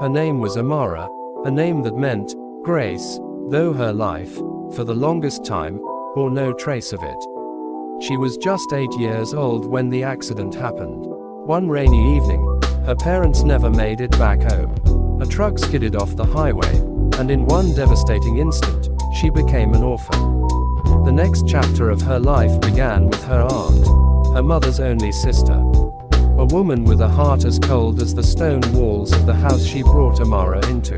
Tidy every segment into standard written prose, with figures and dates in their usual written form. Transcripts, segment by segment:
Her name was Amara, a name that meant grace, though her life, for the longest time, bore no trace of it. She was just 8 years old when the accident happened. One rainy evening, her parents never made it back home. A truck skidded off the highway, and in one devastating instant, she became an orphan. The next chapter of her life began with her aunt, her mother's only sister. A woman with a heart as cold as the stone walls of the house she brought Amara into.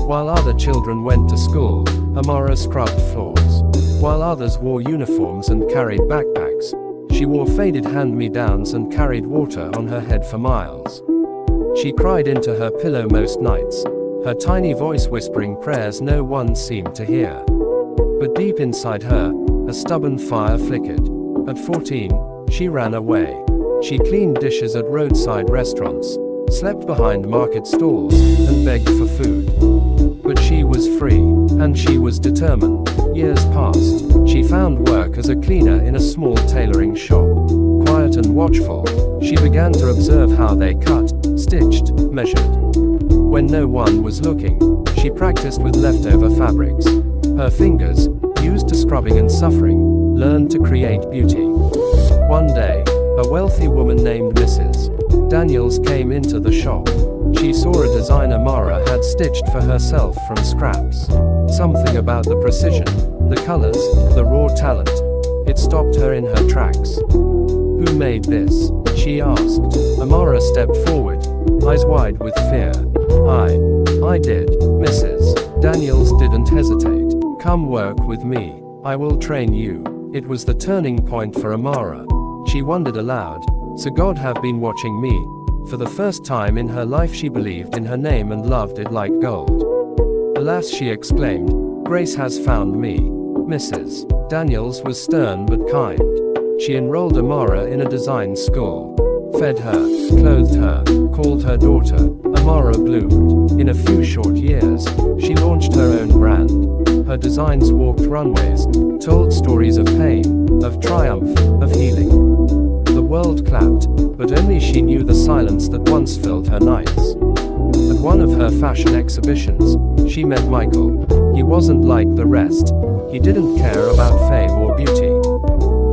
While other children went to school, Amara scrubbed floors. While others wore uniforms and carried backpacks, she wore faded hand-me-downs and carried water on her head for miles. She cried into her pillow most nights, her tiny voice whispering prayers no one seemed to hear. But deep inside her, a stubborn fire flickered. At 14, she ran away. She cleaned dishes at roadside restaurants, slept behind market stalls, and begged for food. But she was free, and she was determined. Years passed. She found work as a cleaner in a small tailoring shop. Quiet and watchful, she began to observe how they cut, stitched, measured. When no one was looking, she practiced with leftover fabrics. Her fingers, used to scrubbing and suffering, learned to create beauty. One day, a wealthy woman named Mrs. Daniels came into the shop. She saw a design Amara had stitched for herself from scraps. Something about the precision, the colors, the raw talent. It stopped her in her tracks. "Who made this?" she asked. Amara stepped forward, eyes wide with fear. I did, Mrs. Daniels didn't hesitate. "Come work with me. I will train you." It was the turning point for Amara. She wondered aloud, so God have been watching me. For the first time in her life she believed in her name and loved it like gold. "Alas," she exclaimed, "grace has found me." Mrs. Daniels was stern but kind. She enrolled Amara in a design school, fed her, clothed her, called her daughter. Amara bloomed. In a few short years, she launched her own brand. Her designs walked runways, told stories of pain, of triumph, of healing. The world clapped, but only she knew the silence that once filled her nights. At one of her fashion exhibitions, she met Michael. He wasn't like the rest. He didn't care about fame or beauty.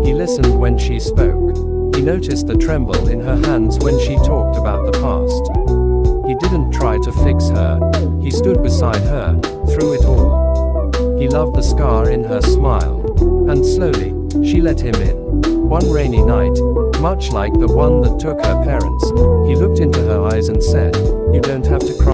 He listened when she spoke. He noticed the tremble in her hands when she talked about the past. He didn't try to fix her. He stood beside her, through it all. He loved the scar in her smile. And slowly, she let him in. One rainy night, much like the one that took her parents, he looked into her eyes and said, "You don't have to cry."